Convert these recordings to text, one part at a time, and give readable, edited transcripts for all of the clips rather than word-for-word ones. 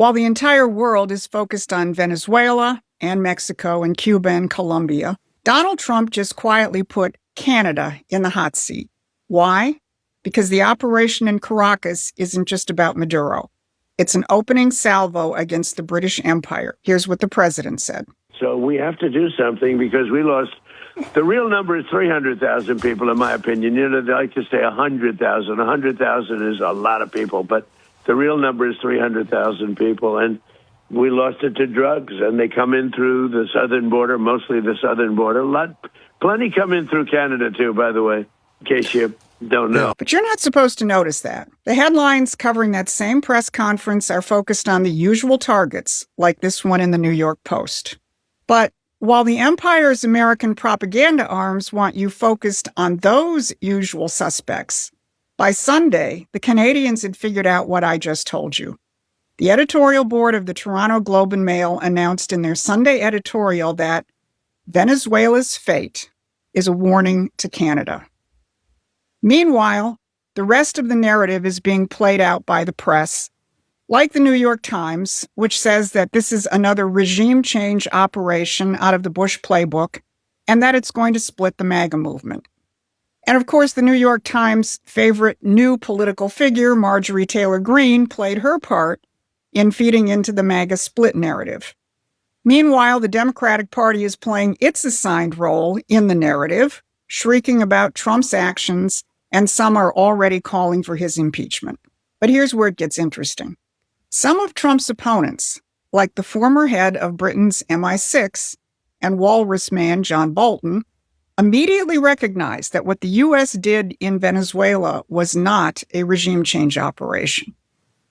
While the entire world is focused on Venezuela and Mexico and Cuba and Colombia, Donald Trump just quietly put Canada in the hot seat. Why? Because the operation in Caracas isn't just about Maduro. It's an opening salvo against the British Empire. Here's what the president said. So we have to do something because we lost. The real number is 300,000 people, in my opinion. You know, they like to say 100,000. 100,000 is a lot of people, but the real number is 300,000 people. And we lost it to drugs, and they come in through the southern border, mostly the southern border. Plenty come in through Canada, too, by the way, in case you don't know. But you're not supposed to notice that. The headlines covering that same press conference are focused on the usual targets, like this one in the New York Post. But while the empire's American propaganda arms want you focused on those usual suspects, by Sunday, the Canadians had figured out what I just told you. The editorial board of the Toronto Globe and Mail announced in their Sunday editorial that Venezuela's fate is a warning to Canada. Meanwhile, the rest of the narrative is being played out by the press, like the New York Times, which says that this is another regime change operation out of the Bush playbook and that it's going to split the MAGA movement. And of course, the New York Times' favorite new political figure, Marjorie Taylor Greene, played her part in feeding into the MAGA split narrative. Meanwhile, the Democratic Party is playing its assigned role in the narrative, shrieking about Trump's actions, and some are already calling for his impeachment. But here's where it gets interesting. Some of Trump's opponents, like the former head of Britain's MI6 and walrus man John Bolton, immediately recognized that what the U.S. did in Venezuela was not a regime change operation.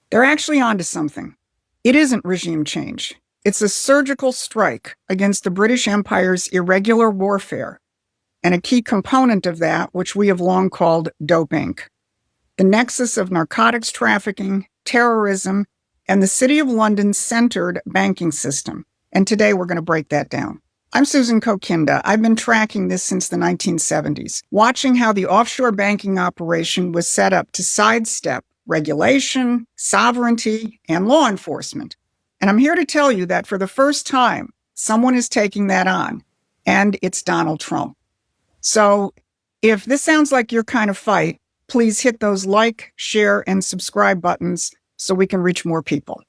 They're actually onto something. It isn't regime change. It's a surgical strike against the British Empire's irregular warfare, and a key component of that, which we have long called Dope Inc., the nexus of narcotics trafficking, terrorism, and the City of London's centered banking system. And today we're going to break that down. I'm Susan Kokinda. I've been tracking this since the 1970s, watching how the offshore banking operation was set up to sidestep regulation, sovereignty, and law enforcement. And I'm here to tell you that for the first time, someone is taking that on, and it's Donald Trump. So if this sounds like your kind of fight, please hit those like, share, and subscribe buttons so we can reach more people.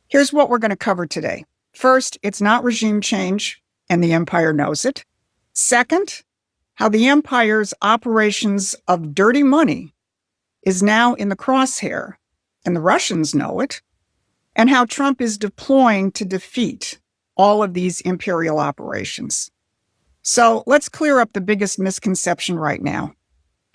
Here's what we're going to cover today. First, it's not regime change, and the empire knows it. Second, how the empire's operations of dirty money is now in the crosshair, and the Russians know it, and how Trump is deploying to defeat all of these imperial operations. So let's clear up the biggest misconception right now.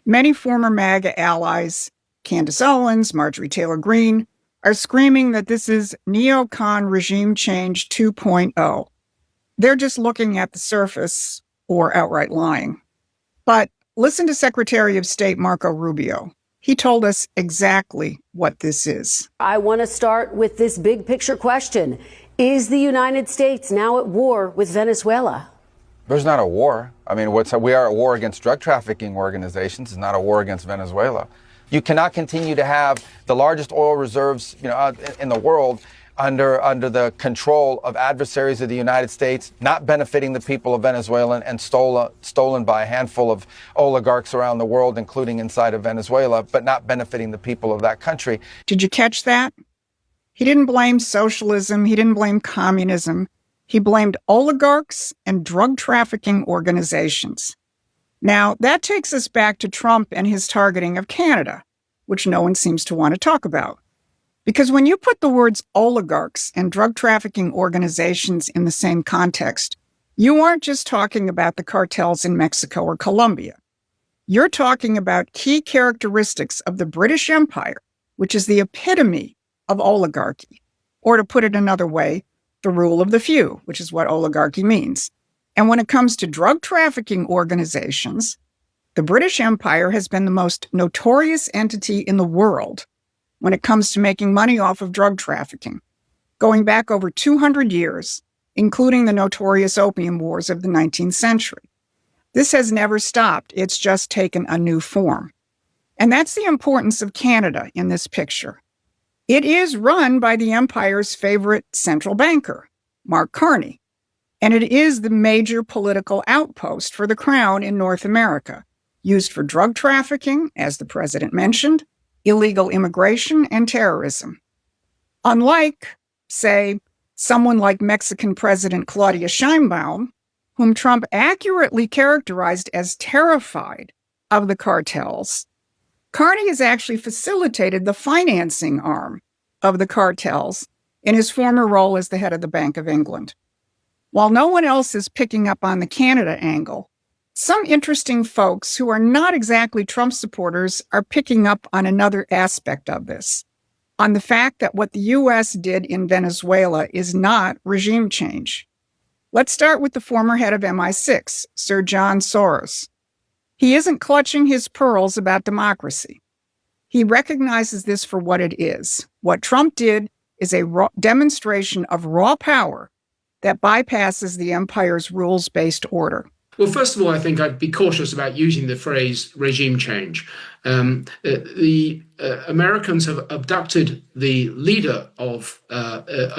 Many former MAGA allies, Candace Owens, Marjorie Taylor Greene, are screaming that this is neocon regime change 2.0. They're just looking at the surface or outright lying. But listen to Secretary of State Marco Rubio. He told us exactly what this is. I want to start with this big picture question. Is the United States now at war with Venezuela? There's not a war. I mean, we are at war against drug trafficking organizations. It's not a war against Venezuela. You cannot continue to have the largest oil reserves, in the world under the control of adversaries of the United States, not benefiting the people of Venezuela and stolen by a handful of oligarchs around the world, including inside of Venezuela, but not benefiting the people of that country. Did you catch that? He didn't blame socialism. He didn't blame communism. He blamed oligarchs and drug trafficking organizations. Now, that takes us back to Trump and his targeting of Canada, which no one seems to want to talk about. Because when you put the words oligarchs and drug trafficking organizations in the same context, you aren't just talking about the cartels in Mexico or Colombia. You're talking about key characteristics of the British Empire, which is the epitome of oligarchy. Or to put it another way, the rule of the few, which is what oligarchy means. And when it comes to drug trafficking organizations, the British Empire has been the most notorious entity in the world when it comes to making money off of drug trafficking, going back over 200 years, including the notorious Opium Wars of the 19th century. This has never stopped. It's just taken a new form. And that's the importance of Canada in this picture. It is run by the empire's favorite central banker, Mark Carney, and it is the major political outpost for the crown in North America, used for drug trafficking, as the president mentioned, illegal immigration, and terrorism. Unlike, say, someone like Mexican President Claudia Sheinbaum, whom Trump accurately characterized as terrified of the cartels, Carney has actually facilitated the financing arm of the cartels in his former role as the head of the Bank of England. While no one else is picking up on the Canada angle, some interesting folks who are not exactly Trump supporters are picking up on another aspect of this, on the fact that what the U.S. did in Venezuela is not regime change. Let's start with the former head of MI6, Sir John Soros. He isn't clutching his pearls about democracy. He recognizes this for what it is. What Trump did is a demonstration of raw power that bypasses the empire's rules-based order. Well, first of all, I think I'd be cautious about using the phrase regime change. The Americans have abducted the leader of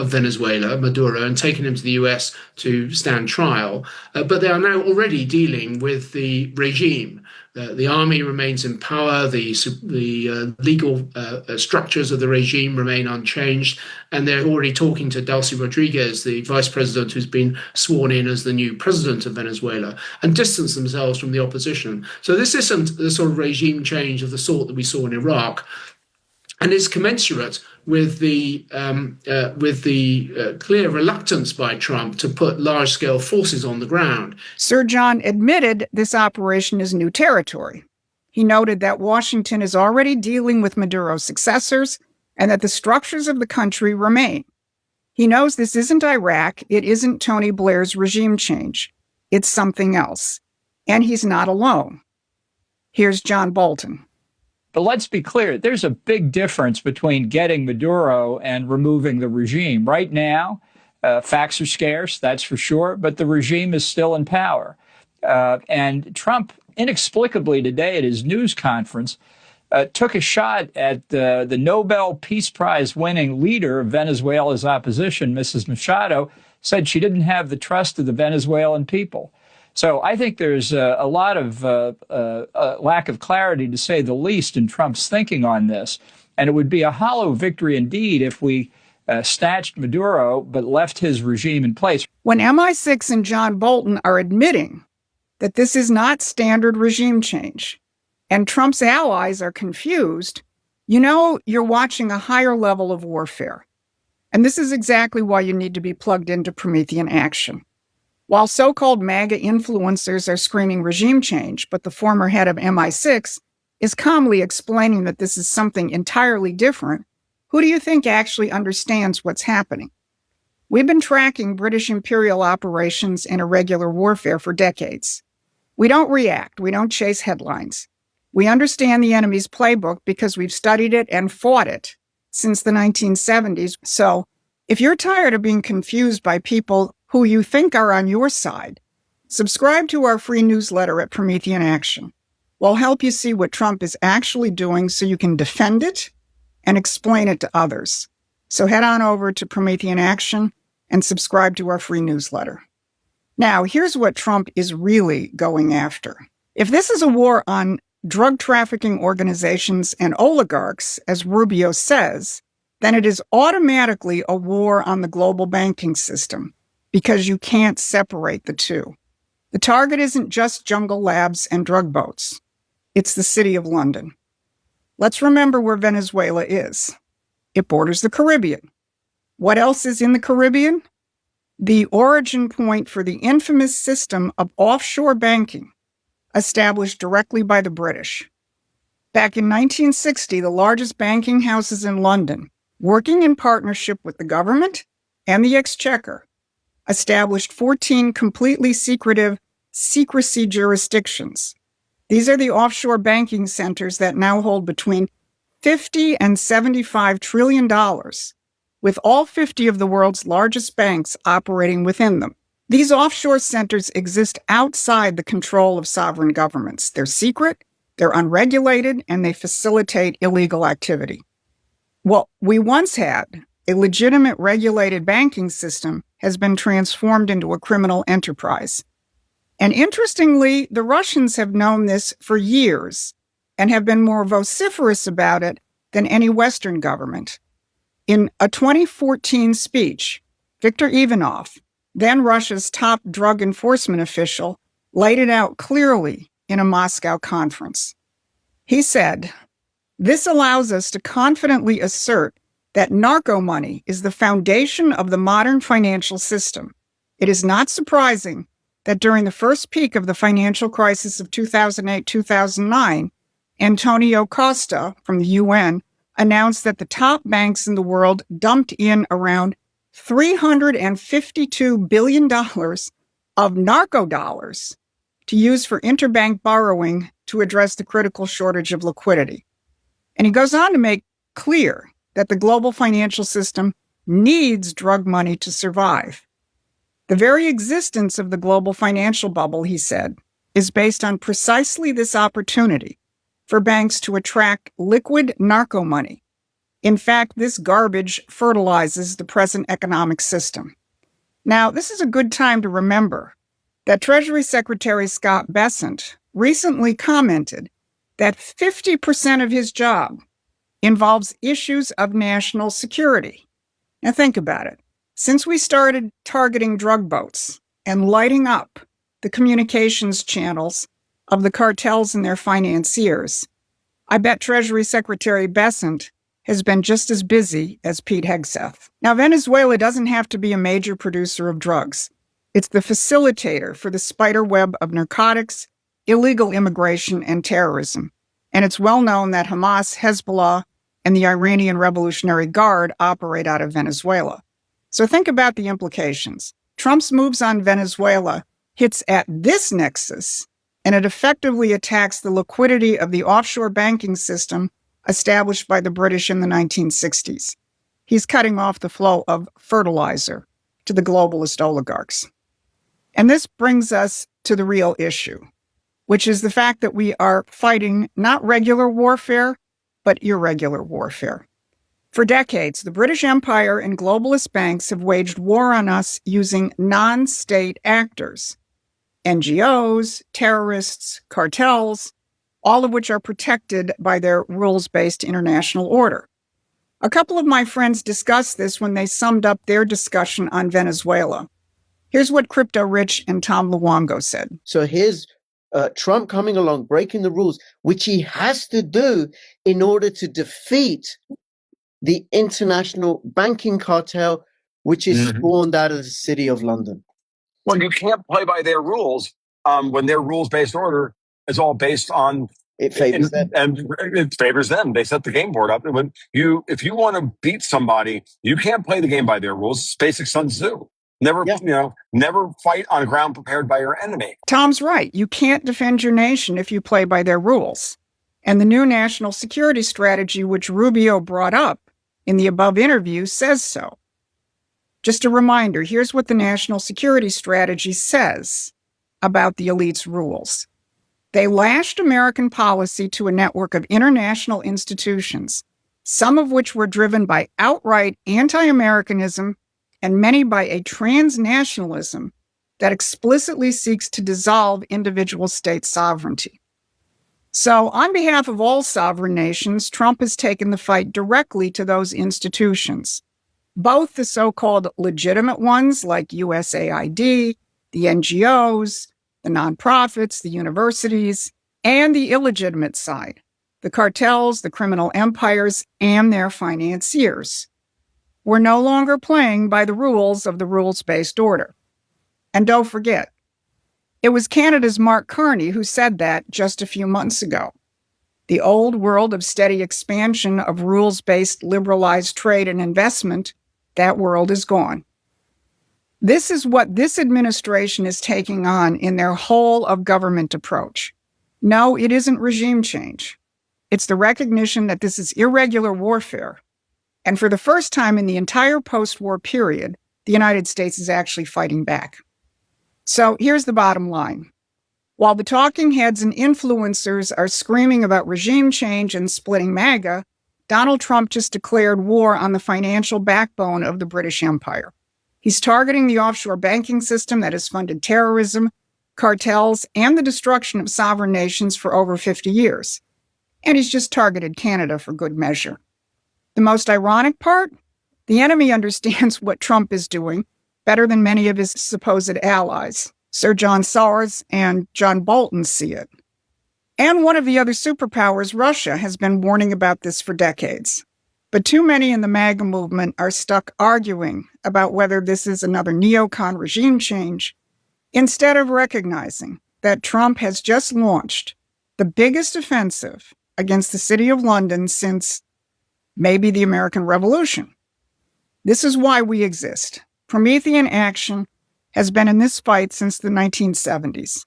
Venezuela, Maduro, and taken him to the US to stand trial. But they are now already dealing with the regime. The army remains in power, the legal structures of the regime remain unchanged, and they're already talking to Delcy Rodriguez, the vice president who's been sworn in as the new president of Venezuela, and distance themselves from the opposition. So this isn't the sort of regime change of the sort that we saw in Iraq, and is commensurate with the clear reluctance by Trump to put large-scale forces on the ground. Sir John admitted this operation is new territory. He noted that Washington is already dealing with Maduro's successors and that the structures of the country remain. He knows this isn't Iraq, it isn't Tony Blair's regime change. It's something else. And he's not alone. Here's John Bolton. But let's be clear, there's a big difference between getting Maduro and removing the regime. Right now, facts are scarce, that's for sure, but the regime is still in power. And Trump, inexplicably today at his news conference, took a shot at the Nobel Peace Prize winning leader of Venezuela's opposition, Mrs. Machado, said she didn't have the trust of the Venezuelan people. So I think there's a lot of lack of clarity, to say the least, in Trump's thinking on this. And it would be a hollow victory indeed if we snatched Maduro but left his regime in place. When MI6 and John Bolton are admitting that this is not standard regime change, and Trump's allies are confused, you know you're watching a higher level of warfare. And this is exactly why you need to be plugged into Promethean Action. While so-called MAGA influencers are screaming regime change, but the former head of MI6 is calmly explaining that this is something entirely different, who do you think actually understands what's happening? We've been tracking British imperial operations in irregular warfare for decades. We don't react. We don't chase headlines. We understand the enemy's playbook because we've studied it and fought it since the 1970s. So if you're tired of being confused by people who you think are on your side, subscribe to our free newsletter at Promethean Action. We'll help you see what Trump is actually doing so you can defend it and explain it to others. So head on over to Promethean Action and subscribe to our free newsletter. Now, here's what Trump is really going after. If this is a war on drug trafficking organizations and oligarchs, as Rubio says, then it is automatically a war on the global banking system, because you can't separate the two. The target isn't just jungle labs and drug boats. It's the City of London. Let's remember where Venezuela is. It borders the Caribbean. What else is in the Caribbean? The origin point for the infamous system of offshore banking established directly by the British. Back in 1960, the largest banking houses in London, working in partnership with the government and the Exchequer, established 14 completely secretive secrecy jurisdictions. These are the offshore banking centers that now hold between $50 and $75 trillion, with all 50 of the world's largest banks operating within them. These offshore centers exist outside the control of sovereign governments. They're secret, they're unregulated, and they facilitate illegal activity. What we once had, a legitimate regulated banking system, has been transformed into a criminal enterprise. And interestingly, the Russians have known this for years and have been more vociferous about it than any Western government. In a 2014 speech, Viktor Ivanov, then Russia's top drug enforcement official, laid it out clearly in a Moscow conference. He said, "This allows us to confidently assert that narco money is the foundation of the modern financial system. It is not surprising that during the first peak of the financial crisis of 2008-2009, Antonio Costa from the UN announced that the top banks in the world dumped in around $352 billion of narco dollars to use for interbank borrowing to address the critical shortage of liquidity." And he goes on to make clear that the global financial system needs drug money to survive. The very existence of the global financial bubble, he said, is based on precisely this opportunity for banks to attract liquid narco money. In fact, this garbage fertilizes the present economic system. Now, this is a good time to remember that Treasury Secretary Scott Bessent recently commented that 50% of his job involves issues of national security. Now think about it. Since we started targeting drug boats and lighting up the communications channels of the cartels and their financiers, I bet Treasury Secretary Bessent has been just as busy as Pete Hegseth. Now, Venezuela doesn't have to be a major producer of drugs. It's the facilitator for the spider web of narcotics, illegal immigration, and terrorism. And it's well known that Hamas, Hezbollah, and the Iranian Revolutionary Guard operate out of Venezuela. So think about the implications. Trump's moves on Venezuela hits at this nexus, and it effectively attacks the liquidity of the offshore banking system established by the British in the 1960s. He's cutting off the flow of fertilizer to the globalist oligarchs. And this brings us to the real issue, which is the fact that we are fighting not regular warfare, but irregular warfare. For decades, the British Empire and globalist banks have waged war on us using non-state actors, NGOs, terrorists, cartels, all of which are protected by their rules-based international order. A couple of my friends discussed this when they summed up their discussion on Venezuela. Here's what Crypto Rich and Tom Luongo said. So here's Trump coming along, breaking the rules, which he has to do in order to defeat the international banking cartel, which is spawned out of the city of London. Well, you can't play by their rules when their rules-based order is all based on It favors them. and it favors them. They set the game board up. If you want to beat somebody, you can't play the game by their rules. It's basic Sun Tzu. Never fight on ground prepared by your enemy. Tom's right. You can't defend your nation if you play by their rules. And the new national security strategy, which Rubio brought up in the above interview, says so. Just a reminder, here's what the national security strategy says about the elite's rules. They lashed American policy to a network of international institutions, some of which were driven by outright anti-Americanism and many by a transnationalism that explicitly seeks to dissolve individual state sovereignty. So, on behalf of all sovereign nations, Trump has taken the fight directly to those institutions, both the so-called legitimate ones like USAID, the NGOs, the nonprofits, the universities, and the illegitimate side, the cartels, the criminal empires, and their financiers. We're no longer playing by the rules of the rules-based order. And don't forget, it was Canada's Mark Carney who said that just a few months ago. The old world of steady expansion of rules-based liberalized trade and investment, that world is gone. This is what this administration is taking on in their whole of government approach. No, it isn't regime change. It's the recognition that this is irregular warfare. And for the first time in the entire post-war period, the United States is actually fighting back. So here's the bottom line. While the talking heads and influencers are screaming about regime change and splitting MAGA, Donald Trump just declared war on the financial backbone of the British Empire. He's targeting the offshore banking system that has funded terrorism, cartels, and the destruction of sovereign nations for over 50 years. And he's just targeted Canada for good measure. The most ironic part? The enemy understands what Trump is doing better than many of his supposed allies. Sir John Sawers and John Bolton see it. And one of the other superpowers, Russia, has been warning about this for decades. But too many in the MAGA movement are stuck arguing about whether this is another neocon regime change, instead of recognizing that Trump has just launched the biggest offensive against the City of London since maybe the American Revolution. This is why we exist. Promethean Action has been in this fight since the 1970s.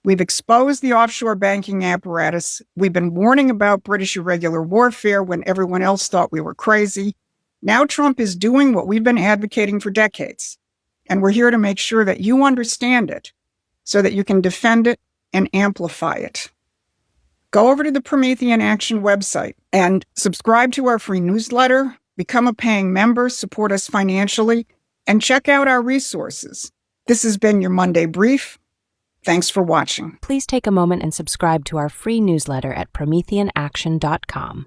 We've exposed the offshore banking apparatus. We've been warning about British irregular warfare when everyone else thought we were crazy. Now Trump is doing what we've been advocating for decades. And we're here to make sure that you understand it so that you can defend it and amplify it. Go over to the Promethean Action website and subscribe to our free newsletter, become a paying member, support us financially, and check out our resources. This has been your Monday Brief. Thanks for watching. Please take a moment and subscribe to our free newsletter at prometheanaction.com.